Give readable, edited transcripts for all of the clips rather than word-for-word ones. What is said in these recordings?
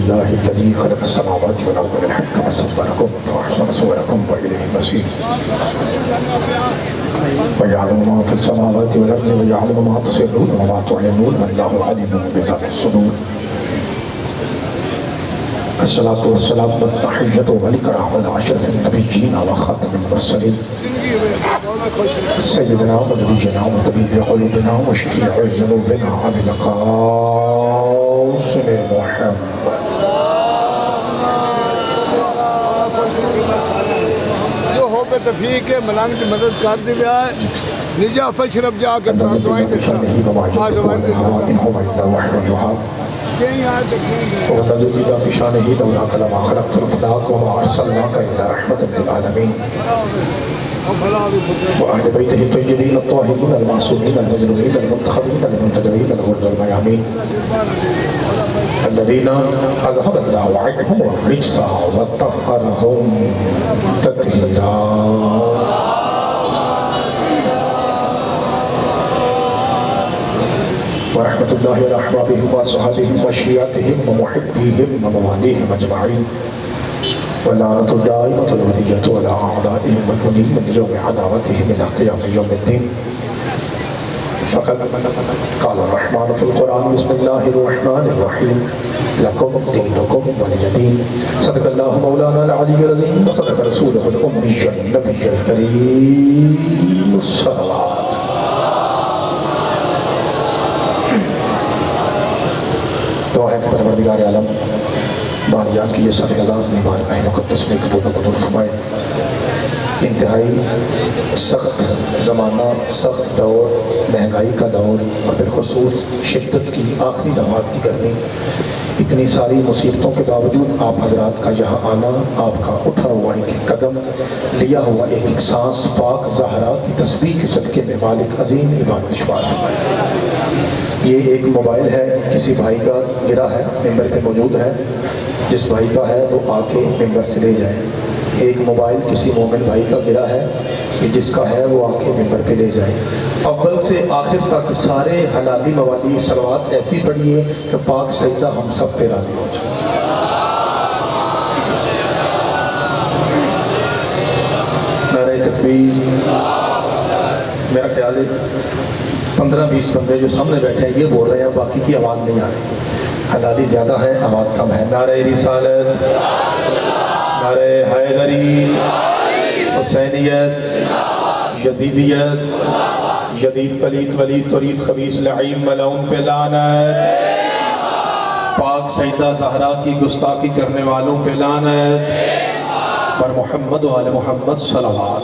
لله الذي خلق السماوات والأرض بالحق وصوركم فأحسن صوركم وإليه المصير ويعلم ما في السماوات والأرض ويعلم ما تسرون وما تعلنون والله عليم بذات الصدور. الصلاة والسلام والتحية والإكرام على أشرف النبيين وخاتم المرسلين سيدنا ونبينا وطبيب قلوبنا وشفيع ذنوبنا أبي القاسم محمد. جو ہو پہ تفیق ہے ملانگ کی مدد کر دی بیا ہے نجا فشرب جا کے ساتھ دعائیں تکسا آزوائیں تکسا وَنَذُرِ إِذَا فِي شَانِهِ لَوْلَا كَلَمَا خَلَقْتُ الْفِدَاكَ وَمَا أَرْسَلْنَاكَ إِلَّا رَحْمَةً لِلْعَالَمِينَ وأهل بيته الطيبين الطاهرين المعصومين المظلومين المنتخبين المنتدبين الغر الميامين الذين أذهب الله عنهم الرجس وطهرهم تطهيرا. ورحمة الله على أحبابهم وأصحابهم وشيعتهم ومحبيهم ومواليهم أجمعين واللعنة الدائمة الأبدية على أعدائهم الملعونين من يوم عداوتهم إلى قيام يوم الدين. فقد قال الرحمن في القرآن بسم الله الرحمن الرحيم لكم دينكم ولي دين. صدق الله مولانا العلي العظيم وصدق رسوله الأمي النبي الكريم الصلوات. دعا ہے کہ پروردگار عالم باریان کی یہ صفحہ اللہ اپنی بارگاہ مقدس میں قبول و منظور فرمائے. انتہائی سخت زمانہ، سخت دور، مہنگائی کا دور اور بالخصوص شدت کی آخری نماز کی گرمی، اتنی ساری مصیبتوں کے باوجود آپ حضرات کا یہاں آنا، آپ کا اٹھا ہوا ایک قدم، لیا ہوا ایک سانس پاک زہرا کی تسبیح کے صدقے میں مالک عظیم عبادت شمار فرمائے. یہ ایک موبائل ہے، کسی بھائی کا گرا ہے، ممبر پہ موجود ہے، جس بھائی کا ہے وہ آ کے ممبر سے لے جائے. ایک موبائل کسی مومن بھائی کا گرا ہے کہ جس کا ہے وہ آ کے ممبر پہ لے جائے. اول سے آخر تک سارے حلالی موالی صلوات ایسی پڑھیے کہ پاک سجدہ ہم سب پہ راضی ہو جائے. نعرہ تکبیر. میرا خیال ہے 15-20 بندے جو سامنے بیٹھے ہیں یہ بول رہے ہیں، باقی کی آواز نہیں آ رہی. حلالی زیادہ ہے، آواز کم ہے. نعرہ رسالت، نعرہ حیدری، حسینیت، یزیدیت، جدید پلیت ولید طریق خبیث لعین ملعون پہ لعنت، پاک سیدہ زہرا کی گستاخی کرنے والوں پہ لعنت، پر محمد و آل محمد صلوات.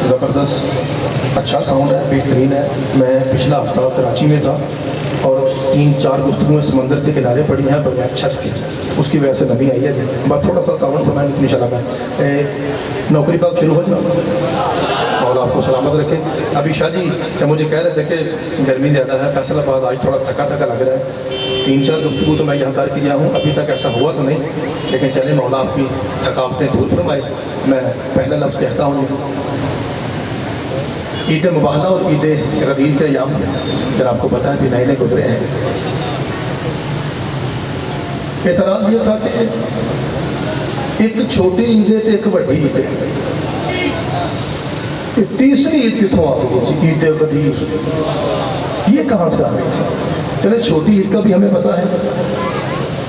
زبردست اچھا ساؤنڈ ہے، بہترین ہے. میں پچھلا ہفتہ کراچی میں تھا اور 3-4 گفتگویں سمندر کے کنارے پڑی ہیں بغیر چھت کے، اس کی وجہ سے نمی آئی ہے. بس تھوڑا سا تعاون فرمائیں انشاءاللہ. میں نوکری پاک شروع ہو جاؤ، مولا آپ کو سلامت رکھے. ابھی شاہ جی مجھے کہہ رہے تھے کہ گرمی زیادہ ہے، فیصل آباد آج تھوڑا تھکا تھکا لگ رہا ہے. 3-4 گفتگو تو میں یہاں کر کے گیا ہوں، ابھی تک ایسا ہوا تو نہیں، لیکن چلے مولا آپ کی تھکاوٹیں دور فرمائے. میں پہلا لفظ کہتا ہوں، عید مباہلہ اور عید غدیر کے ایام جب آپ کو پتہ ہے بھی نئے نئے گزرے ہیں. اعتراض یہ تھا کہ ایک چھوٹی عید ہے تو ایک بڑی عید ہے. تیسری عید کتوں آ گئی جی؟ عید غدیر یہ کہاں سے آ گئی؟ چلے چھوٹی عید کا بھی ہمیں پتہ ہے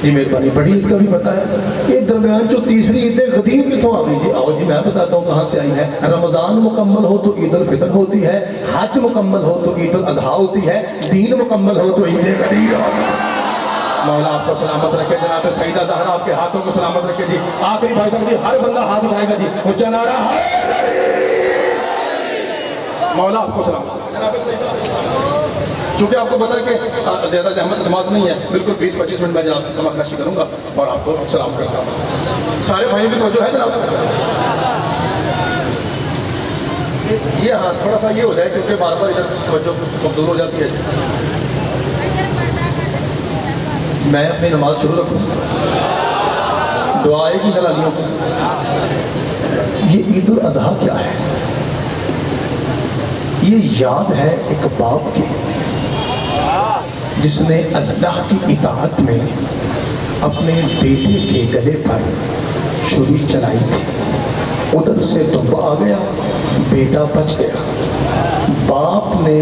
جی، مہربانی. بڑی عید کا بھی پتہ ہے. ایک درمیان جو تیسری عید غدیر کتوں آ گئی جی؟ آؤ جی میں بتاتا ہوں کہاں سے آئی ہے. رمضان مکمل ہو تو عید الفطر ہوتی ہے، حج مکمل ہو تو عید الاضحیٰ ہوتی ہے، دین مکمل ہو تو عید غدیر ہوتی ہے. مولا آپ کو سلامت رکھے. جناب سیدہ زہرا آپ کے ہاتھوں کو سلامت رکھے جی. آخری بھائی صاحب جی ہر بندہ ہاتھ اٹھائے گا جی. اونچا نعرہ مولا آپ کو سلامت رکھے. جناب سیدہ چونکہ آپ کو پتا ہے کہ زیادہ زحمت سماعت نہیں ہے، بالکل 20-25 منٹ میں جناب کی سماعت نشی کروں گا اور آپ کو سلام کرتا ہوں. سارے بھائیوں کی توجہ ہے جناب. یہ ہاں تھوڑا سا یہ ہو جائے کیونکہ بار بار ادھر توجہ کمزور ہو جاتی ہے. میں اپنی نماز شروع رکھوں؟ دعا ایک ہی دلالیوں کو. یہ عید الاضحیٰ کیا ہے؟ یہ یاد ہے ایک باپ کی جس نے اللہ کی اطاعت میں اپنے بیٹے کے گلے پر چھری چلائی تھی. ادھر سے دمبا آ گیا، بیٹا بچ گیا. باپ نے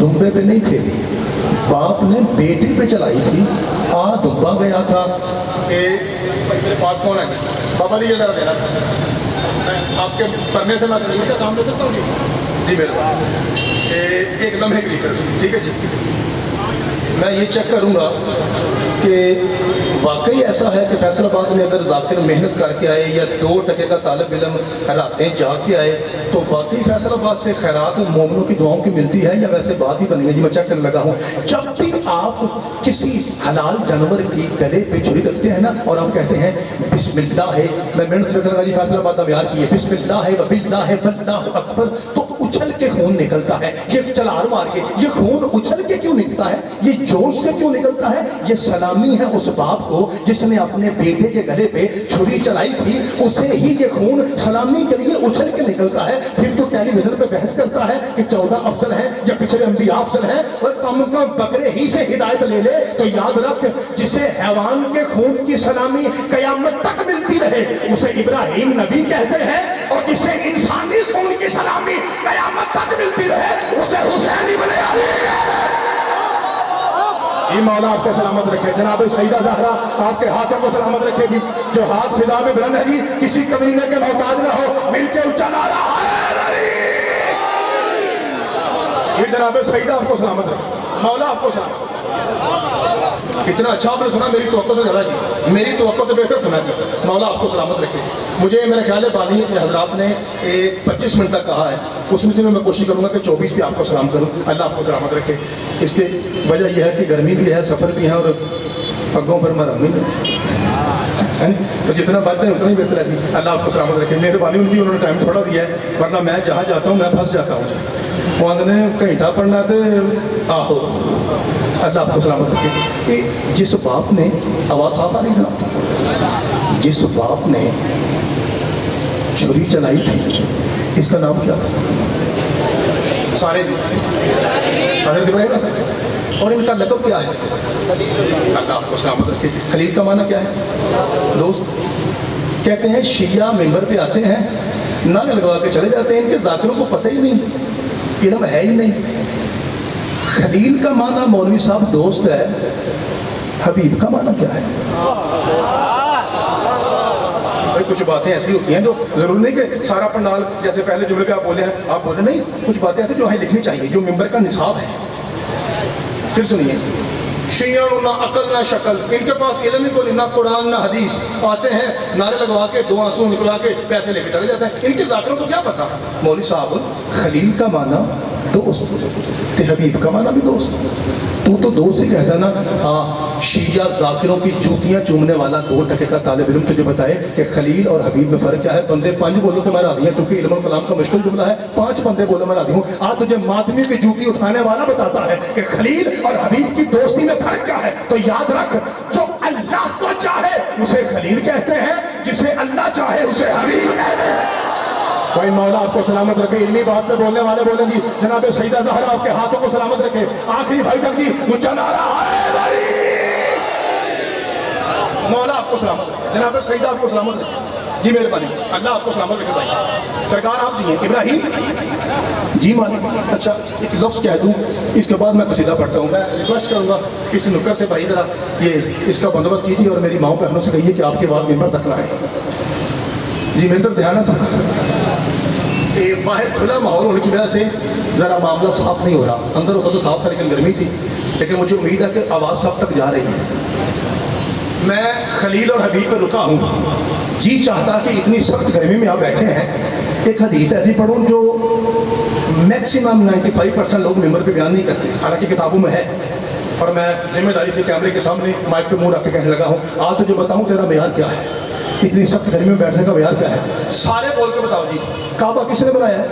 دمبے پہ نہیں پھیری، باپ نے بیٹے پہ چلائی تھی. دمبا گیا تھا. میرے پاس کون ہے؟ بابا جی یہ ذرا دینا، آپ کے پڑھنے سے میں کیا کام لے سکتا ہوں؟ جی میرے ایک لمحے کے لیے سر. ٹھیک ہے جی. میں یہ چیک کروں گا کہ واقعی ایسا ہے کہ فیصل آباد میں اگر ذاکر محنت کر کے آئے یا 2% کا طالب علم راتیں جاگ کے آئے تو واقعی فیصل آباد سے خیرات مومنوں کی دعاؤں کی ملتی ہے یا ویسے بات ہی بن گئی؟ جی میں چیک کرنے لگا ہوں. جب بھی آپ کسی حلال جانور کی گلے پہ چھری رکھتے ہیں نا اور آپ کہتے ہیں بسم اللہ ہے، میں محنت کر رہا جی فیصل آباد بیار کی ہے، بسم اللہ ہے وباللہ ہے واللہ اکبر، تو اچھل کے خون نکلتا ہے. یہ چلار مار کے یہ خون اچھل کے کیوں نکلتا ہے؟ یہ جوش سے کیوں نکلتا ہے؟ یہ سلامی ہے اس باپ کو جس نے اپنے بیٹے کے گلے پہ چھری چلائی تھی، اسے ہی یہ خون سلامی کے لیے اچھل کے نکلتا ہے. پھر تو ٹیلی ویژن پہ بحث کرتا ہے کہ 14 افضل ہیں یا پچھلے انبیاء افضل ہیں، اور کم از کم بکرے ہی سے ہدایت لے لے. تو یاد رکھ، جسے حیوان کے خون کی سلامی قیامت تک ملتی رہے اسے ابراہیم نبی کہتے ہیں، اور جسے انسانی خون کی سلامی قیامت تک ملتی رہے اسے حسین ابن علی کہتے ہیں. یہ مولا آپ کو سلامت رکھے. جناب سیدہ زہرا آپ کے ہاتھوں کو سلامت رکھے گی. جو ہاتھ فضا میں بلند ہے جی کسی کمینے کے محتاج نہ ہو، مل کے اونچا نعرہ حیدری. یہ جناب سیدہ آپ کو سلامت رکھے. مولا آپ کو سلامت. اتنا اچھا آپ نے سنا، میری توقع سے زیادہ جی، میری توقع سے بہتر سنا جی. مولا آپ کو سلامت رکھے. مجھے میرے خیال ہے بانی حضرات نے 25 منٹ تک کہا ہے، اس میں سے میں کوشش کروں گا کہ 24 بھی آپ کو سلام کروں. اللہ آپ کو سلامت رکھے. اس کی وجہ یہ ہے کہ گرمی بھی ہے، سفر بھی ہے، اور پگوں پر مرہمی ہے، تو جتنا بچ جائے اتنا ہی بہتر ہے جی. اللہ آپ کو سلامت رکھے. مہربانی ان کی، انہوں نے ٹائم تھوڑا دیا ہے، ورنہ میں جہاں جاتا ہوں میں پھنس جاتا ہوں. وہ نے گھنٹہ پڑھنا تو آہو. اللہ آپ کو سلامت رکھے. جس باپ نے آواز صاف آ رہی نا، جس باپ نے چھری چلائی تھی اس کا نام کیا تھا؟ سارے حضرت ابراہیم، اور ان کا لقب کیا ہے؟ اللہ آپ کو سلامت رکھے. خلیل کا معنی کیا ہے دوست؟ کہتے ہیں شیعہ ممبر پہ آتے ہیں، نعرے لگوا کے چلے جاتے ہیں، ان کے ذاکروں کو پتہ ہی نہیں، علم ہے ہی نہیں. خلیل کا معنی مولوی صاحب دوست ہے، حبیب کا معنی کیا ہے؟ کچھ باتیں ایسی ہوتی ہیں جو ضرور نہیں کہ سارا پنڈال جیسے پہلے جملے پہ آپ بولے ہیں آپ بولے نہیں، کچھ باتیں ایسی جو ہمیں لکھنی چاہیے، جو ممبر کا نصاب ہے. پھر سنیے، شیعہ نہ عقل نہ شکل، ان کے پاس علم ہی کوئی نہ قرآن نہ حدیث. آتے ہیں نعرے لگوا کے 2 آنسو نکلا کے پیسے لے کے چلے جاتے ہیں. ان کے ذاکروں کو کیا پتا؟ مولوی صاحب خلیل کا معنی دوست، تے حبیب کا معنی بھی دوست. تو دوست ہی کہتا نا. شیعہ ذاکروں کی جوتیاں چومنے والا 2% کا طالب علم تجھے بتائے کہ خلیل اور حبیب میں فرق کیا ہے. بندے 5 بولو تو میں راضی ہوں، کیونکہ علم الکلام کا مشکل جملہ ہے. 5 بندے بولو میں راضی ہوں. تجھے ماتمی کی جوتی اٹھانے والا بتاتا ہے کہ خلیل اور حبیب کی دوستی میں فرق کیا ہے. تو یاد رکھ، جو اللہ کو چاہے اسے خلیل کہتے ہیں، جسے اللہ چاہے اسے حبیب کہتے ہیں. کوئی مولا آپ کو سلامت رکھے. علمی بات پہ بولنے والے بولیں گی. جناب سیدہ زہرا آپ کے ہاتھوں کو سلامت رکھے. آخری بھائی تک جی اونچا نعرہ حیدری. مولا آپ کو سلامت رکھے. جناب سیدہ آپ کو سلامت رکھے. جی مہربانی. اللہ آپ کو سلامت رکھے. بھائی سرکار آپ جی ہیں ابراہیم جی مالک. اچھا ایک لفظ کہہ دوں، اس کے بعد میں قصیدہ پڑھتا ہوں. میں ریکویسٹ کروں گا اس نکر سے بھائی ذرا یہ اس کا بندوبست کیجیے اور میری ماؤں بہنوں سے کہیے کہ آپ کی آواز ممبر تک نہ آئے. جی میری طرف دھیان ہے سر. باہر کھلا ماحول ہونے کی وجہ سے ذرا معاملہ صاف نہیں ہو رہا. اندر ہوتا تو صاف تھا لیکن گرمی تھی. لیکن مجھے امید ہے کہ آواز سب تک جا رہی ہے. میں خلیل اور حبیب پہ رکا ہوں. جی چاہتا کہ اتنی سخت گرمی میں آپ بیٹھے ہیں ایک حدیث ایسی پڑھوں جو میکسیمم 95% لوگ ممبر پہ بیان نہیں کرتے، حالانکہ کتابوں میں ہے. اور میں ذمہ داری سے کیمرے کے سامنے مائک پہ منہ رکھ کے کہنے لگا ہوں تجھے بتاؤں تیرا معیار کیا ہے، اتنی سخت گرمی میں بیٹھنے کا معیار کیا ہے. سارے بول کے بتاؤ جی کعبہ کس نے بنایا ہے؟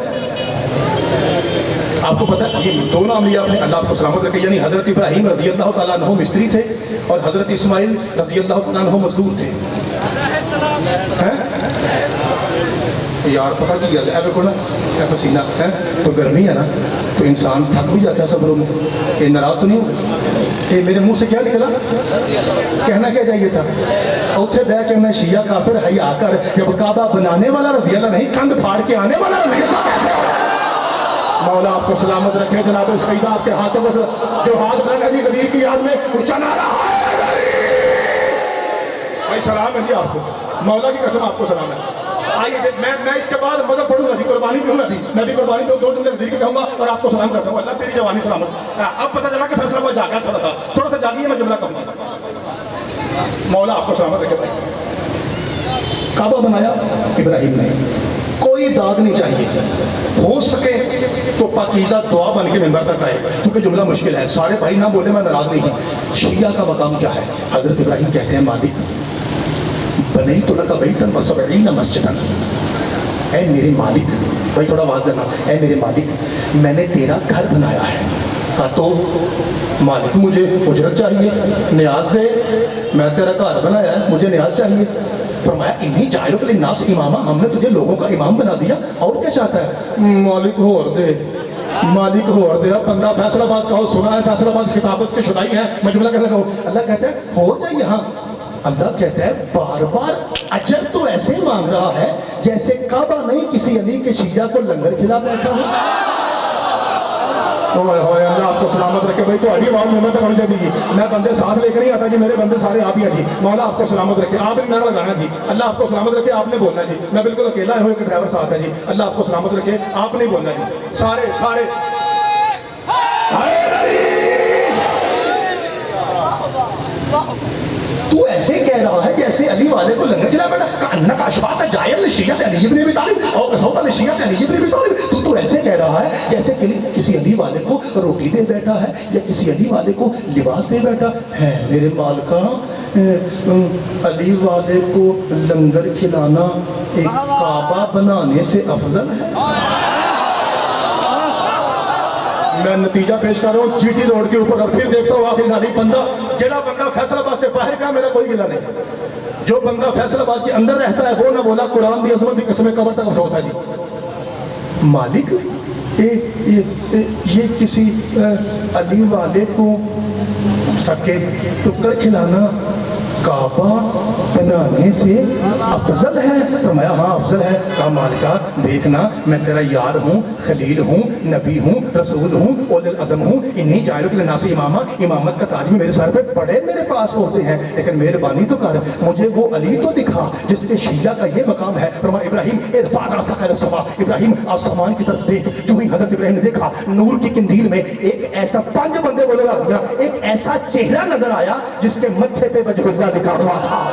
آپ کو پتہ ہے یہ دو نام لیا آپ نے, اللہ آپ کو سلامت رکھے, یعنی حضرت ابراہیم رضی اللہ تعالیٰ عنہ مستری تھے اور حضرت اسماعیل رضی اللہ تعالیٰ عنہ مزدور تھے. یار پتہ کی گل ہے, دیکھو نا پسینہ ہے تو گرمی ہے نا, تو انسان تھک بھی جاتا ہے سفروں میں. یہ ناراض تو نہیں ہوگا؟ یہ میرے منہ سے کیا نکلا, کہنا کیا چاہیے تھا, اتنے بہ کے میں شیعہ کافر ہے آ کر جب کعبہ بنانے والا رضی اللہ نہیں, کندھ پھاڑ کے آنے والا رضی اللہ کیسے ہو. مولا آپ کو سلامت رکھے. جناب سیدہ آپ کے ہاتھوں کو جو ہاتھ بنا نبی غدیر کی یاد میں چلا رہا ہے بھائی, سلام ہے جی آپ کو, مولا کی قسم آپ کو سلام ہے. آئیے میں اس کے بعد مدد پڑھوں گا جی, قربانی بھی ہوں گا جی, میں بھی قربانی پہ دو جملے غدیر کے کہوں گا اور آپ کو سلام کرتا ہوں. اللہ تیری جوانی سلامت. اب پتہ چلا کہ فیصلہ ہوا جاگا, تھوڑا سا جاگیے, میں جملہ کہوں گا. مولا آپ کو سلامت رکھے. بھائی کعبہ بنایا ابراہیم نے, کوئی داد نہیں چاہیے, ہو سکے تو پاکیزہ دعا بن کے ممبر تک آئے, چونکہ جملہ مشکل ہے. سارے بھائی نہ بولے, میں ناراض نہیں ہوں. شیعہ کا مقام کیا ہے؟ حضرت ابراہیم کہتے ہیں مالک بنیت لک بیتا و70 مسجدا, اے میرے مالک, بھائی تھوڑا آواز دینا, اے میرے مالک میں نے تیرا گھر بنایا ہے. کہا تو مالک مجھے اجرت چاہیے, نیاز دے, میں تیرا گھر بنایا ہے, مجھے نیاز چاہیے. فرمایا انہی جاعلک للناس اماما, ہم نے تجھے لوگوں کا امام بنا دیا, اور کیا چاہتا ہے؟ مالک ہور دے, مالک ہور دے. اب بندہ فیصل آباد کا ہو, سنا ہے فیصل آباد خطابت کے شدائی ہے, میں جملہ کہنے لگا ہوں. اللہ کہتا ہے ہو جائے یہاں. اللہ کہتا ہے بار بار اجر تو ایسے مانگ رہا ہے جیسے کعبہ نہیں کسی علی کے شیعہ کو لنگر کھلا بیٹھا ہوں. اللہ آپ کو سلامت رکھے. بھائی تو ابھی آواز محمد تک ہونی چاہیے. میں بندے ساتھ لے کر نہیں آتا جی, میرے بندے سارے آپ ہی ہیں جی. مولا آپ کو سلامت رکھے. آپ نے میرا لگانا جی, اللہ آپ کو سلامت رکھے. آپ نے بولنا جی, میں بالکل اکیلا ہوں, ایک ڈرائیور ساتھ ہے جی. اللہ آپ کو سلامت رکھے. آپ نے بولنا جی, سارے سارے. تو ایسے کہہ رہا ہے جیسے علی والے کو لنگر کھلا بیٹھا, کانک اشباط جائل شیعت علی ابن ابی طالب اور قصوت شیعت علی ابن ابی طالب. تو ایسے کہہ رہا ہے جیسے کسی علی والے کو روٹی دے بیٹھا ہے یا کسی علی والے کو لباس دے بیٹھا ہے. میرے مالکا علی والے کو لنگر کھلانا ایک کعبہ بنانے سے افضل ہے. میں نتیجہ پیش کر رہا ہوں جی ٹی روڈ کے اوپر, اور پھر دیکھتا ہوں آخری نالی بندہ, جڑا بندہ فیصل آباد سے باہر کا میرا کوئی گلہ نہیں, جو بندہ فیصل آباد کے اندر رہتا ہے وہ نہ بولا قرآن دی عظمت کی قسم قبر تک افسوس ہے جی. مالک یہ کسی علی والے کو صدقے ٹکر کھلانا کعبہ بنانے سے افضل ہے. فرمایا ہاں افضل ہے. کہا مالکہ دیکھنا میں تیرا یار ہوں, خلیل ہوں, نبی ہوں, رسول ہوں, اولو العزم ہوں. انی جاعلک للناس اماما, امامت کا تاج میرے سر پہ بڑے میرے پاس ہوتے ہیں, لیکن مہربانی تو کر, مجھے وہ علی تو دکھا جس کے شیعہ کا یہ مقام ہے. فرمایا ابراہیم ارفع رأسک الی السماء, ابراہیم آسمان کی طرف دیکھ. جو ہی حضرت ابراہیم نے دیکھا نور کی قندیل میں ایک ایسا, 5 بندے بولے راضیہ, ایک ایسا چہرہ نظر آیا جس کے متھے پہ وجہ اللہ لکھا ہوا تھا.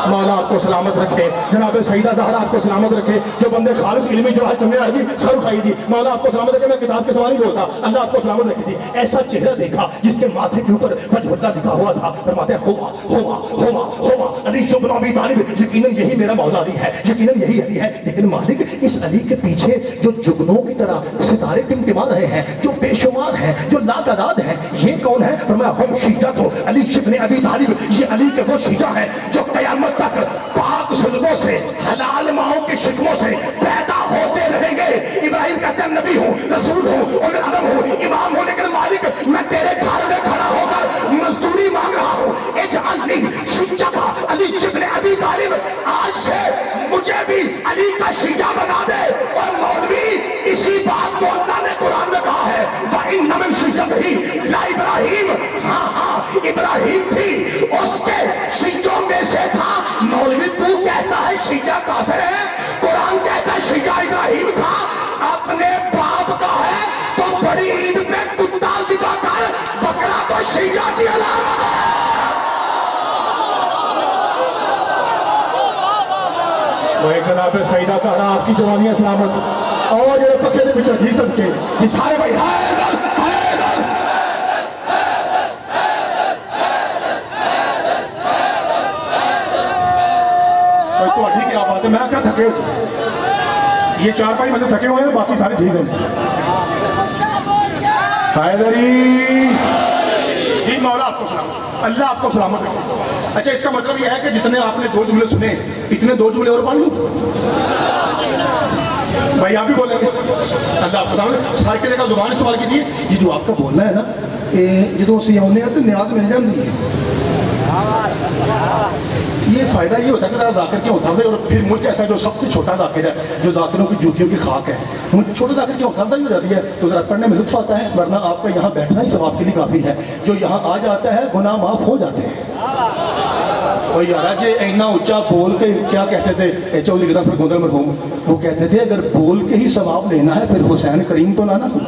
مولا آپ کو سلامت رکھے. جناب سیدہ زہرا آپ کو سلامت رکھے. جو بندے خالص علمی جو ہے چننے آئے گی سر اٹھائی دی. مولا آپ کو سلامت رکھے. میں کتاب کے سوال نہیں بولتا, اللہ آپ کو سلامت رکھی تھی. ایسا چہرہ دیکھا جس کے ماتھے کے اوپر وجہ اللہ لکھا ہوا تھا. فرماتے ہیں ہوا ہوا ہوا ہوا علی بن ابی طالب, یقیناً یہی میرا مولا علی ہے, یقیناً یہی علی ہے. لیکن مالک اس علی کے پیچھے جو جگنوں کی طرح ستارے ٹمٹما رہے ہیں, جو بے شمار ہیں, جو لاتعداد ہیں, یہ کون ہے؟ فرمایا ہم شیعہ تو علی بن ابی طالب, یہ علی کے وہ شیعہ ہیں جو قیامت تک پاک صدقوں سے, حلال ماؤں کے شکموں سے پیدا ہوتے رہیں گے. ابراہیم کہتے ہیں نبی ہوں, رسول ہوں, اولو العزم ہوں, امام ہوں, لیکن مالک میں تیرے گھر میں کھڑا ہو کر مزدوری مانگ رہا ہوں. اجعلنی شیعہ علی بن ابی طالب, آج سے مجھے بھی علی کا شیعہ بنا دے. اور مولوی اسی بات کو اللہ نے قرآن میں کہا ہے, وَإِنَّ مِن شِيَّعَتِهِ لَإِبْرَاهِيمَ, ہاں ہاں ابراہیم بھی اس کے شیعوں میں سے تھا. مولوی تو کہتا ہے شیعہ کافر ہے, قرآن کہتا ہے شیعہ ابراہیم تھا. اپنے باپ کا ہے تو بڑی عید پہ کتا ذبح کر, بکرا تو شیعہ کی علامت ہے. وہی جناب سیدہ زہرا آپ کی جوانی سلامت, اور یہ پکے نے پیچھے گھی صدقے یہ سارے بھائی حیدر حیدر. تو ٹھیک ہے, آپ آتے, میں کیا تھکے, یہ 4-5 بندے تھکے ہوئے ہیں, باقی سارے ٹھیک ہیں. حیدری جی مولا آپ کو سلامت، اللہ آپ کو سلامت رکھے۔ اچھا اس کا مطلب یہ ہے کہ جتنے آپ نے 2 جملے سنے اتنے 2 جملے اور پڑھ لوں؟ بھائی آپ بھی بولیں گے؟ اللہ آپ کو سلامت، سر کے جگہ زبان استعمال کیجیے۔ یہ جو آپ کا بولنا ہے نا جدو اسی آنے ہیں تو نیاد مل جاتی ہے۔ یہ فائدہ یہ ہوتا ہے کہ ذرا ذاکر کی حوصلہ افزائی، اور پھر مجھ جیسا جو سب سے چھوٹا ذاکر ہے جو ذاکروں کی جوتیوں کی خاک ہے، مجھ چھوٹے ذاکر کی حوصلہ افزائی ہو جاتی ہے تو ذرا پڑھنے میں لطف آتا ہے، ورنہ آپ کا یہاں بیٹھنا ہی ثواب کے لیے کافی ہے۔ جو یہاں آ جاتا ہے گناہ معاف ہو جاتے ہیں۔ اور یارا جی اینا اونچا بول کے کیا کہتے تھے چودھری غلام فرید گوندل مرحوم، وہ کہتے تھے اگر بول کے ہی ثواب لینا ہے پھر حسین کریم تو لانا ہو۔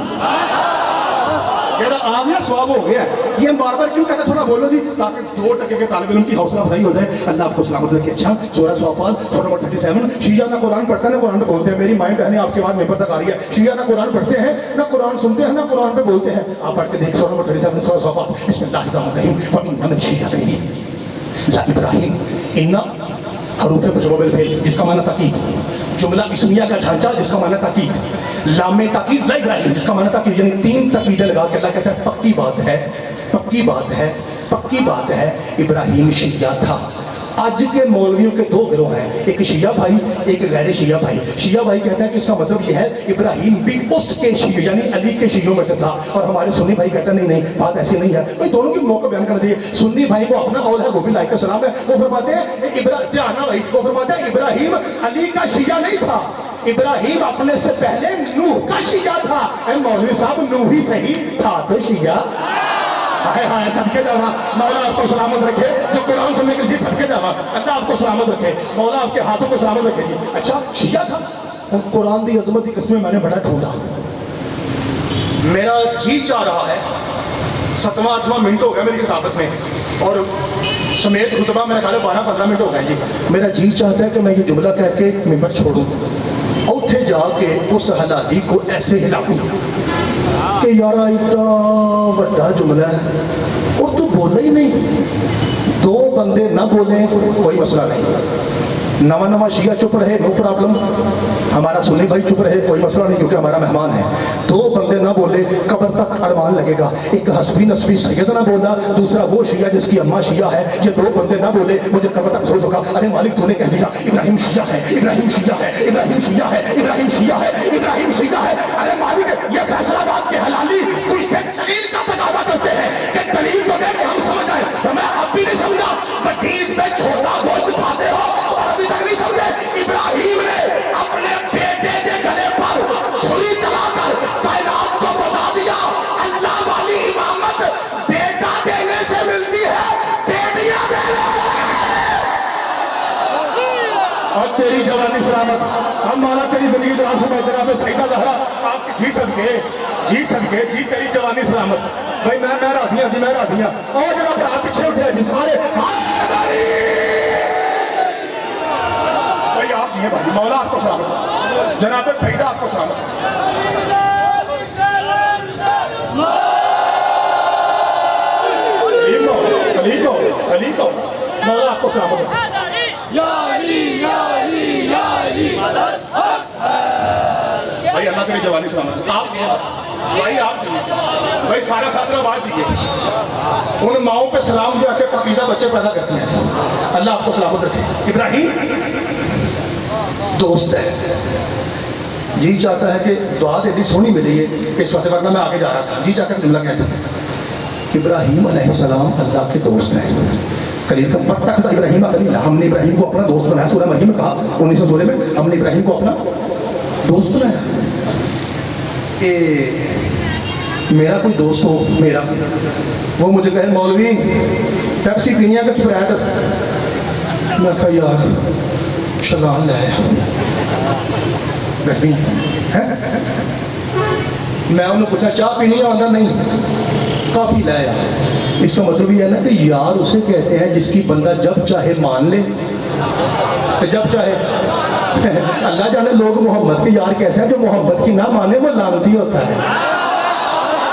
کہہ رہا آ گیا ثواب ہو گیا۔ یہ بار بار کیوں کہتا تھوڑا بولو جی تاکہ 2% کے طالب علم کی حوصلہ افزائی ہو جائے۔ اللہ آپ کو سلامت رکھے۔ اچھا سورہ صافات سورہ نمبر 37، شیعہ نہ قرآن پڑھتا ہے نہ قرآن پہ بولتے ہیں۔ میری مائیں بہنیں آپ کے بعد ممبر تک آ رہی ہے، شیعہ نہ قرآن پڑھتے ہیں نہ قرآن سنتے ہیں نہ قرآن پہ بولتے ہیں۔ آپ پڑھ کے دیکھ سورہ نمبر 37 سورہ صافات، بسم اللہ الرحمن الرحیم وَإِنَّ مِنْ شِيَعَتِهِ لَإِبْرَاهِيمَ۔ ان حروف مجرور بالفعل جس کا معنی تاکید، جملہ اسمیہ کا ڈھانچہ جس کا معنی تاکید، لام تاکید لا ابراہیم جس کا معنی تاکید، یعنی 3 تاکیدیں لگا کے اللہ کہتا ہے پکی بات ہے، پکی بات ہے، پکی بات ہے ابراہیم شیعہ تھا۔ آج کے مولویوں کے 2 گروہ ہیں، ایک شیعہ بھائی ایک غیر شیعہ بھائی۔ شیعہ بھائی کہتے ہیں کہ اس کا مطلب یہ ہے ابراہیم بھی اس کے شیعہ یعنی علی کے شیعوں میں سے تھا، اور ہمارے سنی بھائی کہتے ہیں نہیں نہیں بات ایسی نہیں ہے۔ بھائی دونوں کی موقع بیان کر دیے۔ سنی بھائی کو اپنا قول ہے، وہ بھی لائق السلام ہے، وہ فرماتے ہیں وہ فرماتے ہیں ابراہیم علی کا شیعہ نہیں تھا، ابراہیم اپنے سے پہلے نوح کا شیعہ تھا۔ اے مولوی صاحب نوح ہی صحیح تھا تو شیعہ ہائے ہائے صدقے جاوا۔ مولا آپ کو سلامت رکھے، جو قرآن سننے کے لیے صدقے جاوا، اللہ آپ کو سلامت رکھے، مولا آپ کے ہاتھوں کو سلامت رکھے جی۔ اچھا شیعہ تھا، قرآن دی عظمت کی قسمیں میں نے بڑا ڈھونڈا، میرا جی چاہ رہا ہے 7واں 8واں منٹ ہو گیا میری خطابت میں، اور سمیت خطبہ میرا خیال ہے 12-15 منٹ ہو گئے جی۔ میرا جی چاہتا ہے کہ میں یہ جملہ کہہ کے ممبر چھوڑوں، اٹھے جا کے اس حلالی کو ایسے ہلاؤں کہ یارا اتنا بڑا جملہ ہے اور تو بولا ہی نہیں۔ 2 بندے نہ بولیں کوئی مسئلہ نہیں، نواں شیعہ چپ رہے نو پرابلم، ہمارا سنی بھائی چپ رہے کوئی مسئلہ نہیں کیونکہ ہمارا مہمان ہے۔ 2 بندے نہ بولے قبر تک ارمان لگے گا، ایک حسبی نسبی سید نہ بولا، دوسرا وہ شیعہ جس کی اماں شیعہ ہے۔ یہ 2 بندے نہ بولے مجھے قبر تک افسوس ہوگا، ارے مالک تو نے کہہ دیا ابراہیم شیعہ ہے، ابراہیم شیعہ ہے، ابراہیم شیعہ ہے، ابراہیم شیعہ ہے، ابراہیم شیعہ ہے۔ ارے مالک یہ فیصلہ آباد کے حلالی کچھ سے دلیل کا تقاضا کرتے ہیں کہ دلیل تو دے کے ہم سمجھ آئے، میں اب بھی نہیں سمجھا وٹیر میں چھوٹا گوشت کھاتے ہو اور ابھی تک نہیں سمجھے۔ ابراہیم نے اپنے بیٹے کے گلے پر چھری چلا کر کائنات کو بتا دیا اللہ والی امامت بیٹا دینے سے ملتی ہے، بیٹیاں دینے سے۔ اور تیری جوانی سلامت، ہم مولا تیری زندگی دوران سے میں جگہ پہ سیدہ زہرا آپ کی جی صدقے جی تیری جوانی سلامت۔ بھائی میں راضی ہوں جی، میں راضی ہوں۔ اور جگہ پہ آپ پیچھے اٹھے جی سارے بھائی آپ جی ہیں بھائی، مولا آپ کو سلامت، جناب سیدہ آپ کو سلامت۔ علی کو مولا آپ کو سلامت۔ بھائی اللہ تیری جوانی سلامت، آپ جی بھائی، آپ جی بھائی، سارا ساسرہ بات جیے، ان ماؤں پہ سلام جو ایسے پقیدہ بچے پیدا کرتی ہیں، اللہ آپ کو سلامت رکھے۔ ابراہیم دوست ہے، جی چاہتا ہے کہ دعا ایڈی سونی ملی ہے اس وقت، ورنہ میں آگے جا رہا تھا، جی چاہتا ہے جملہ کہتا ہے ابراہیم علیہ السلام اللہ کے دوست ہیں، خلیل کا پتہ تھا ابراہیم خلیل، ہم نے ابراہیم کو اپنا دوست بنایا، سورہ مریم میں کہا 19 سورہ میں ہم نے ابراہیم کو اپنا دوست بنایا۔ میرا کوئی دوست ہو میرا، وہ مجھے کہے مولوی پیپسی پینی ہے کہ سپرائٹ، میں کہا یار شغال لے آیا گرمی ہے، میں انہوں نے پوچھا چاہ پینی ہے اندر نہیں، کافی لے آیا۔ اس کا مطلب یہ ہے نا کہ یار اسے کہتے ہیں جس کی بندہ جب چاہے مان لے تو جب چاہے اللہ جانے لوگ محمد کے یار کیسے ہیں جو محمد کی نہ مانے وہ لعنتی ہوتا ہے۔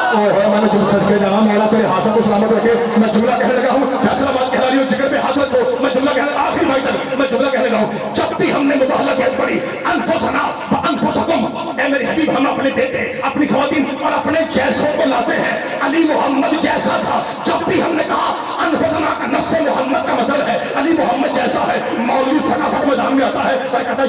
اور میں نے جملہ صدقے جانا، مولا تیرے ہاتھوں کو سلامت رکھے۔ میں جملہ کہنے لگا ہوں، فیصلہ بات کہہ رہی ہوں، جگر پہ ہاتھ رکھو، میں جملہ کہنے لگا آخری بھائی تک میں جملہ کہنے لگا ہوں، جب بھی ہم نے مباہلت پڑھی انفسنا وانفسکم، اے میرے حبیب ہم اپنے بیٹے اپنی خواتین اور اپنے جیسوں کو لاتے ہیں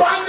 5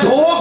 2